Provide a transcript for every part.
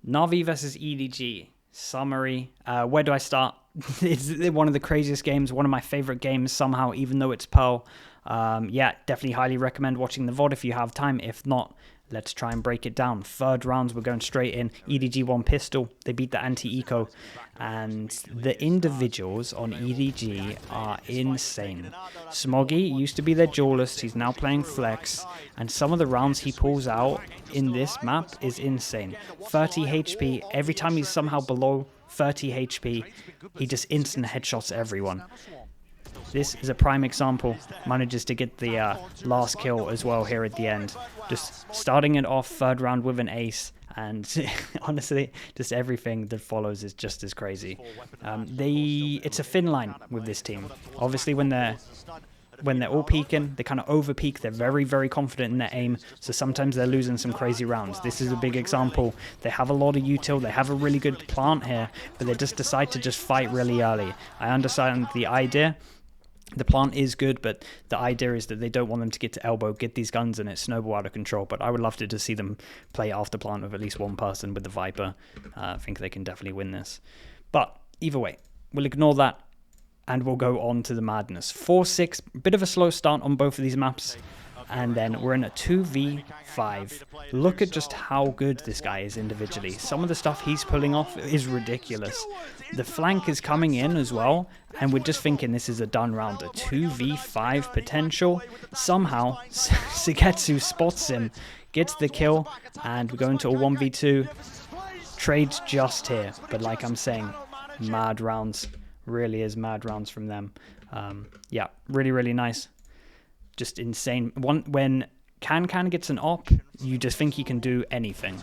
NAVI versus EDG. Summary. Where do I start? It's one of the craziest games, one of my favorite games somehow, even though it's Pearl. Yeah, definitely highly recommend watching the VOD if you have time. If not, let's try and break it down. Third rounds, we're going straight in. EDG won pistol. They beat the anti-eco. And the individuals on EDG are insane. Smoggy used to be their duelist. He's now playing flex. And some of the rounds he pulls out in this map is insane. 30 HP. Every time he's somehow below 30 HP, he just instant headshots everyone. This is a prime example. Manages to get the last kill as well here at the end. Just starting it off third round with an ace. And honestly, just everything that follows is just as crazy. It's a thin line with this team. Obviously, when they're all peeking, they kind of over peak. They're very, very confident in their aim. So sometimes they're losing some crazy rounds. This is a big example. They have a lot of util. They have a really good plant here, but they just decide to just fight really early. I understand the idea. The plant is good, but the idea is that they don't want them to get to elbow, get these guns, and it snowball out of control. But I would love to see them play after plant with at least one person with the Viper. I think they can definitely win this. But either way, we'll ignore that, and we'll go on to the madness. 4-6, bit of a slow start on both of these maps. And then we're in a 2v5. Look at just how good this guy is individually. Some of the stuff he's pulling off is ridiculous. The flank is coming in as well, and we're just thinking this is a done round. A 2v5 potential. Somehow, Sugetsu spots him, gets the kill, and we go into a 1v2. Trades just here, but like I'm saying, mad rounds. Really is mad rounds from them. Yeah, really, really nice. Just insane. When Kankan gets an op, you just think he can do anything.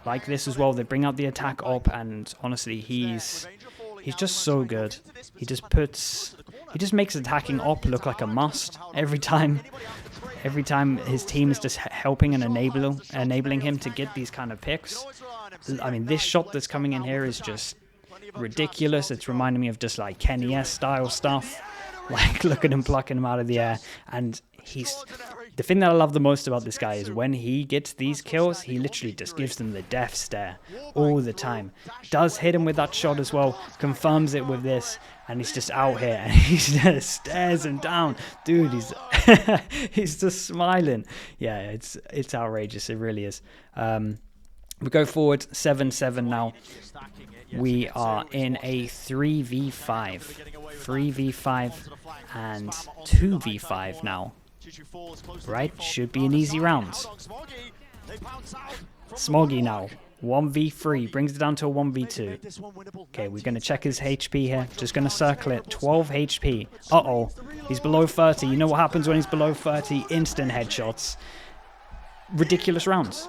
Like this as well, they bring out the attack op, and honestly, he's just so good. He just makes attacking op look like a must every time. Every time his team is just helping and enabling him to get these kind of picks. I mean, this shot that's coming in here is just ridiculous. It's reminding me of just like Kenny S style stuff. Like, look at him plucking him out of the air. And the thing that I love the most about this guy is when he gets these kills, he literally just gives them the death stare all the time. Does hit him with that shot as well, confirms it with this, and he's just out here and he just stares him down. Dude, he's just smiling. Yeah, it's outrageous. It really is. We go forward 7-7 now. We are in a 3v5. 3v5 and 2v5 now. Right? Should be an easy round. Smoggy now. 1v3. Brings it down to a 1v2. Okay, we're going to check his HP here. Just going to circle it. 12 HP. Uh-oh. He's below 30. You know what happens when he's below 30? Instant headshots. Ridiculous rounds.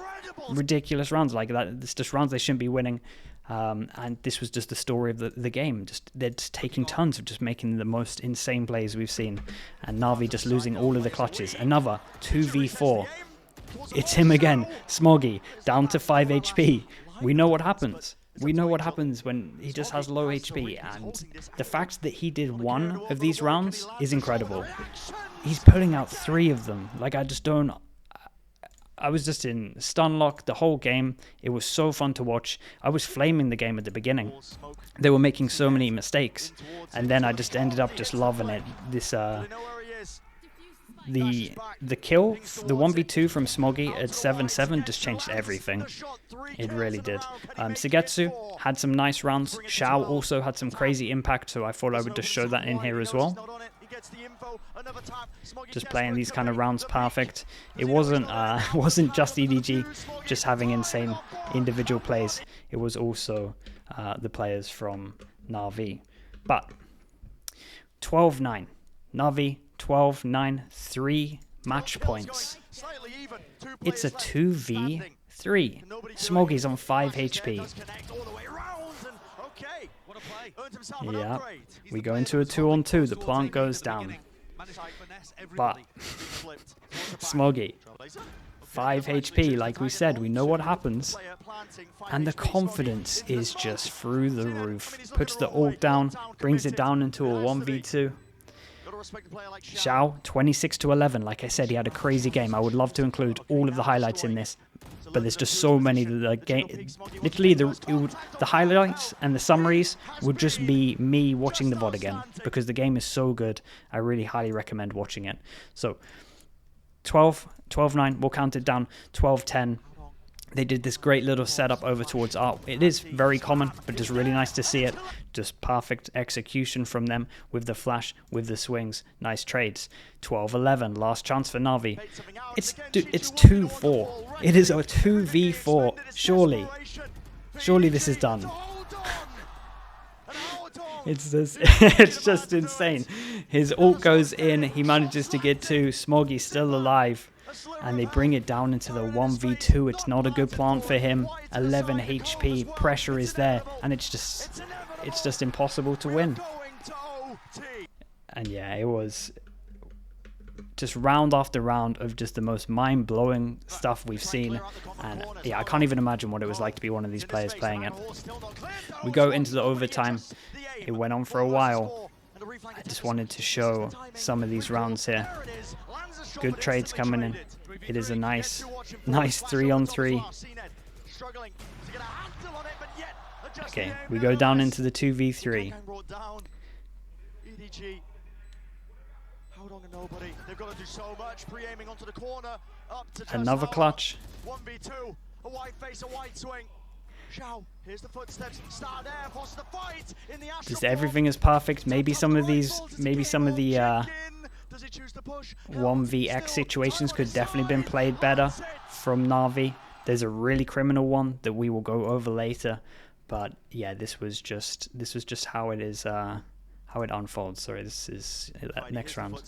Ridiculous rounds like that. It's just rounds they shouldn't be winning. And this was just the story of the game. They're just taking tons of just making the most insane plays we've seen. And NAVI just losing all of the clutches. Another 2v4. It's him again. Smoggy, down to 5 HP. We know what happens. We know what happens when he just has low HP. And the fact that he did one of these rounds is incredible. He's pulling out 3 of them. Like, I was just in stun lock the whole game. It was so fun to watch. I was flaming the game at the beginning. They were making so many mistakes. And then I just ended up just loving it. This the kill, the 1v2 from Smoggy at 7-7 just changed everything. It really did. Sugetsu had some nice rounds. Xiao also had some crazy impact, so I thought I would just show that in here as well. Just playing these kind of rounds perfect. It wasn't just EDG just having insane individual plays. It was also the players from NAVI. But 12-9. NAVI 12-9, 3 match points. It's a 2v3. Smoggy's on 5 HP. Yeah, we go into a 2-on-2. The plant goes down. But Smoggy, 5 HP, like we said, we know what happens. And the confidence is just through the roof. Puts the ult down, brings it down into a 1v2. Xiao, 26-11. Like I said, he had a crazy game. I would love to include all of the highlights in this. but there's just so many that the game, literally the highlights and the summaries would just be me watching the VOD again, because the game is so good. I really highly recommend watching it. So 12-9, we'll count it down, 12-10. They did this great little setup over towards art. It is very common, but just really nice to see it. Just perfect execution from them with the flash, with the swings. Nice trades. 12-11, last chance for NAVI. It's 2-4. It is a 2v4. Surely this is done. It's just insane. His ult goes in. He manages to get 2. Smoggy's still alive. And they bring it down into the 1v2. It's not a good plant for him. 11 HP. Pressure is there. And it's just impossible to win. And yeah, it was just round after round of just the most mind-blowing stuff we've seen. And yeah, I can't even imagine what it was like to be one of these players playing it. We go into the overtime. It went on for a while. I just wanted to show some of these rounds here. Good trades coming in. It is a nice 3-on-3. Okay, we go down into the 2v3. EDG. Hold on to nobody. They've got to do so much. Pre-aiming onto the corner. Up to another clutch. 1v2. A white face, a white swing. Xiao, here's the footsteps. Start there, forces the fight in the just everything is perfect. Maybe some of the 1vx situations could definitely been played better from NAVI. There's a really criminal one that we will go over later, but yeah, this was just how it is, how it unfolds. Sorry, this is next round.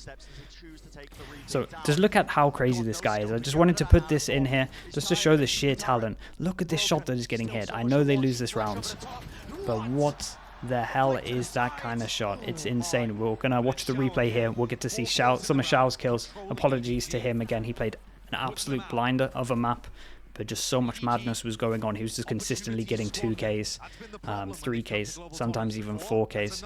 So just look at how crazy this guy is. I just wanted to put this in here just to show the sheer talent. Look at this shot that is getting hit. I know they lose this round, but what the hell is that kind of shot? It's insane. We're gonna watch the replay here. We'll get to see some of Xiao's kills. Apologies to him again. He played an absolute blinder of a map, but just so much madness was going on. He was just consistently getting 2Ks, 3Ks, sometimes even 4Ks.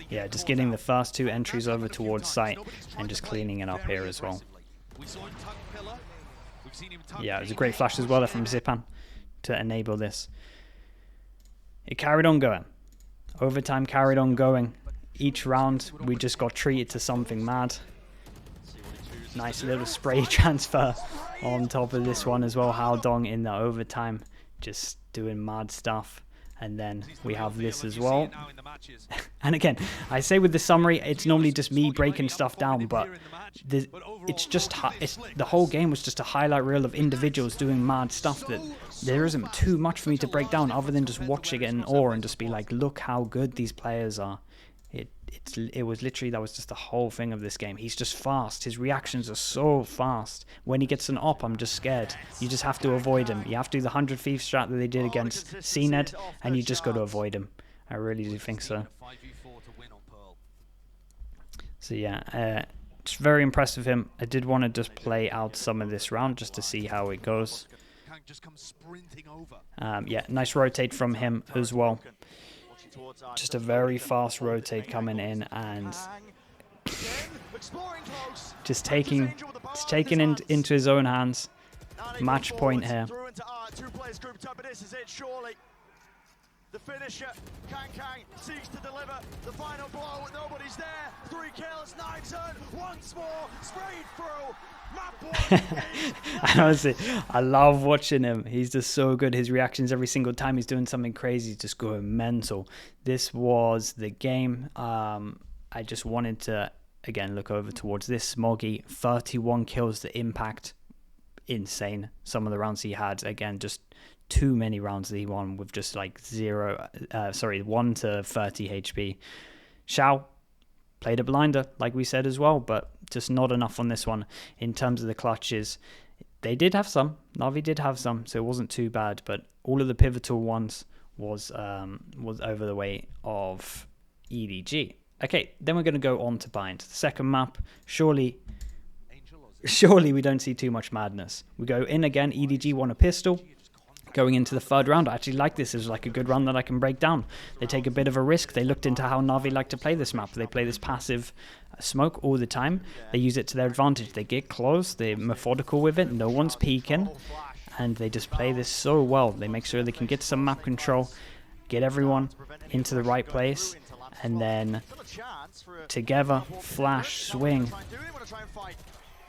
Yeah, just getting the first 2 entries over towards site and just cleaning it up here as well. Yeah, it was a great flash as well there from Zipan to enable this. It carried on going. Overtime carried on going. Each round we just got treated to something mad. Nice little spray transfer on top of this one as well. Hao Dong in the overtime just doing mad stuff. And then we have this as well. And again, I say with the summary, it's normally just me breaking stuff down, but the whole game was just a highlight reel of individuals doing mad stuff that there isn't too much for me to break down other than just watching it in awe and just be like, look how good these players are. It was literally, that was just the whole thing of this game. He's just fast. His reactions are so fast. When he gets an op, I'm just scared. You just have to avoid him. You have to do the 100 Thieves strat that they did against CNED, and you just got to avoid him. I really do think so. So yeah, just very impressed with him. I did want to just play out some of this round just to see how it goes. Yeah, nice rotate from him as well. Just a very fast rotate coming in and just taking into his own hands. Match point here. The finisher, Kankan seeks to deliver the final blow. Nobody's there. 3 kills, 9 turn, once more, sprayed through. And honestly, I love watching him. He's just so good. His reactions every single time he's doing something crazy, just going mental. This was the game. I just wanted to, again, look over towards this. Smoggy, 31 kills, the impact, insane. Some of the rounds he had, again, just too many rounds that he won with just like 1 to 30 HP. Xiao played a blinder, like we said as well, but just not enough on this one. In terms of the clutches, they did have some. NAVI did have some, so it wasn't too bad, but all of the pivotal ones was over the way of EDG. Okay, then we're going to go on to Bind. The second map, surely we don't see too much madness. We go in again, EDG won a pistol. Going into the third round, I actually like this as like a good round that I can break down. They take a bit of a risk. They looked into how Na'Vi like to play this map. They play this passive smoke all the time. They use it to their advantage. They get close. They're methodical with it. No one's peeking. And they just play this so well. They make sure they can get some map control, get everyone into the right place, and then together, flash, swing.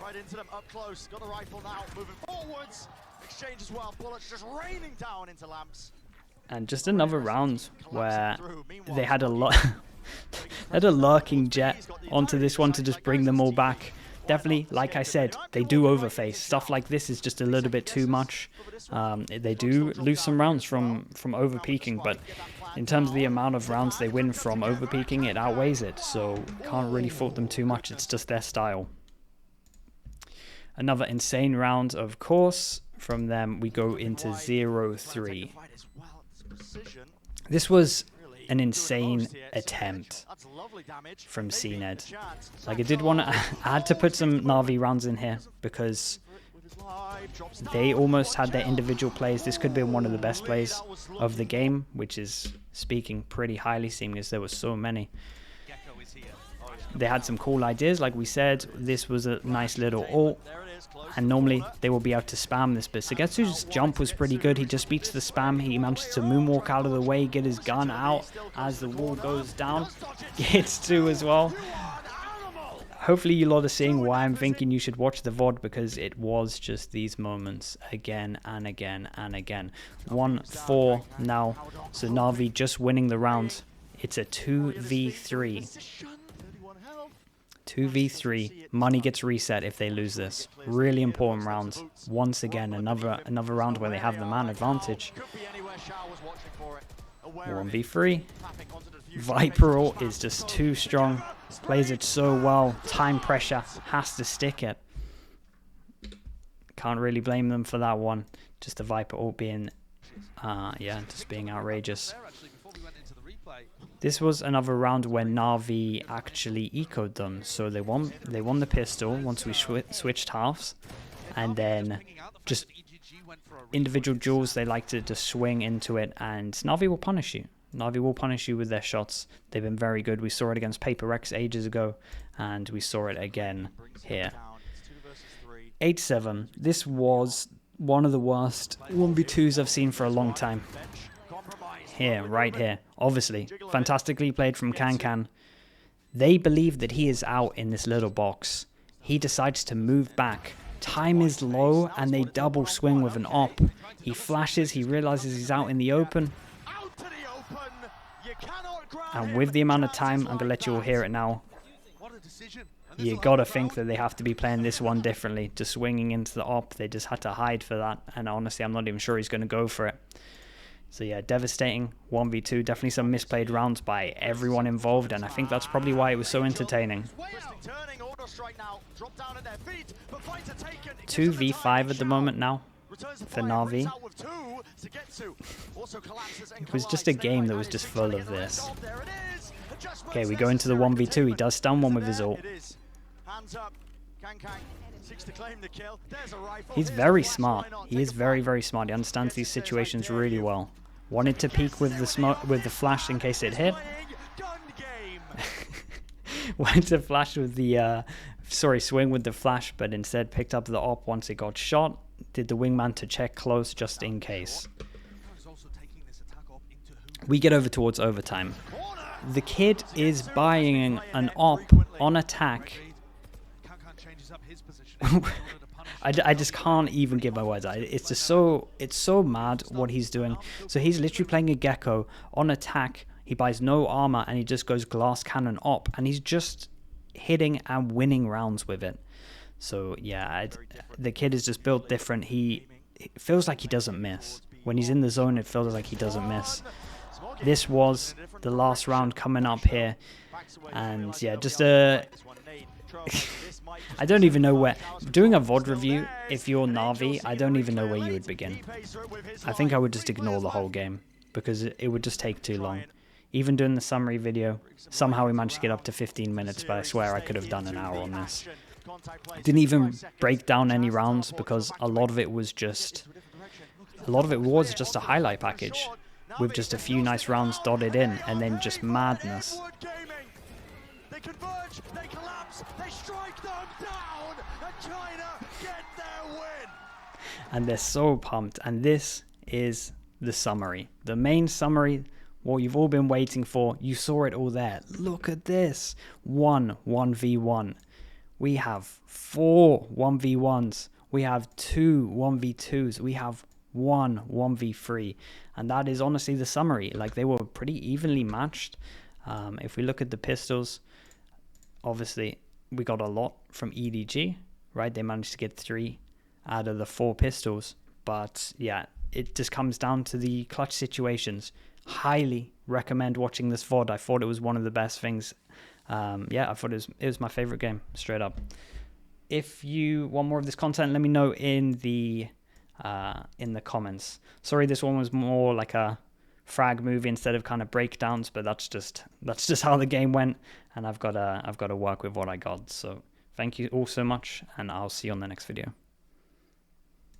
Right into them up close. Got the rifle now. Moving forwards. Exchange as well. Bullets just raining down into lamps. And just another round where they had a lot, had a lurking jet onto this one to just bring them all back. Definitely, like I said, they do overface. Stuff like this is just a little bit too much. They do lose some rounds from over-peaking, but in terms of the amount of rounds they win from over-peaking, it outweighs it. So can't really fault them too much. It's just their style. Another insane round, of course. From them, we go into 0-3. This was an insane attempt from CNED. Like, I did want to, I had to put some Na'Vi rounds in here because they almost had their individual plays. This could have been one of the best plays of the game, which is speaking pretty highly, seeing as there were so many. They had some cool ideas, like we said. This was a nice little ult, and normally they will be able to spam this, but Sagetsu's jump was pretty good. He just beats the spam. He managed to moonwalk out of the way, get his gun out as the wall goes down. Gets two as well. Hopefully you lot are seeing why I'm thinking you should watch the VOD, because it was just these moments again and again and again. 1-4 now, so Na'Vi just winning the round. It's a 2v3. 2v3. Money gets reset if they lose this. Really important round. Once again, another round where they have the man advantage. 1v3. Viper ult is just too strong. Plays it so well. Time pressure. Has to stick it. Can't really blame them for that one. Just the Viper ult being, just being outrageous. This was another round where Na'Vi actually ecoed them, so they won the pistol once we switched halves, and then just individual duels, they like to just swing into it, and Na'Vi will punish you. Na'Vi will punish you with their shots. They've been very good. We saw it against Paper Rex ages ago, and we saw it again here. 8-7. This was one of the worst 1v2s I've seen for a long time. Here, right here. Obviously, fantastically played from Kankan. They believe that he is out in this little box. He decides to move back. Time is low, and they double swing with an op. He flashes, he realizes he's out in the open. And with the amount of time, I'm going to let you all hear it now. You got to think that they have to be playing this one differently. Just swinging into the op, they just had to hide for that. And honestly, I'm not even sure he's going to go for it. So yeah, devastating 1v2. Definitely some misplayed rounds by everyone involved, and I think that's probably why it was so entertaining. 2v5 at the moment now for Na'Vi. It was just a game that was just full of this. Okay, we go into the 1v2. He does stun one with his ult. He's very smart. He is very, very smart. He understands these situations really well. Wanted to peek with the flash in case it hit. Wanted to flash with the swing with the flash, but instead picked up the op once it got shot. Did the wingman to check close just in case. We get over towards overtime. The kid is buying an op on attack. I just can't even give my words out. It's just so mad what he's doing. So he's literally playing a Gecko on attack. He buys no armor and he just goes glass cannon op, and he's just hitting and winning rounds with it. So yeah, the kid is just built different. It feels like he doesn't miss. When he's in the zone, it feels like he doesn't miss. This was the last round coming up here, and yeah, just I don't even know where. Doing a VOD review, if you're Na'Vi, I don't even know where you would begin. I think I would just ignore the whole game, because it would just take too long. Even doing the summary video, somehow we managed to get up to 15 minutes, but I swear I could have done an hour on this. Didn't even break down any rounds, because a lot of it was just a lot of it was just a highlight package with just a few nice rounds dotted in, and then just madness. They converge, they collapse, they strike them down, and China get their win. And they're so pumped, and this is the summary. The main summary, what you've all been waiting for. You saw it all there. Look at this. 1v1. We have 4 1v1s. We have 2 1v2s. We have 1 1v3. And that is honestly the summary. Like, they were pretty evenly matched. If we look at the pistols, obviously we got a lot from EDG, right? They managed to get 3 out of the 4 pistols. But yeah, it just comes down to the clutch situations. Highly recommend watching this VOD. I thought it was one of the best things. Yeah, I thought it was my favorite game, straight up. If you want more of this content, let me know in the comments. Sorry, this one was more like a frag movie instead of kind of breakdowns, but that's just how the game went, and I've got to work with what I got. So thank you all so much, and I'll see you on the next video.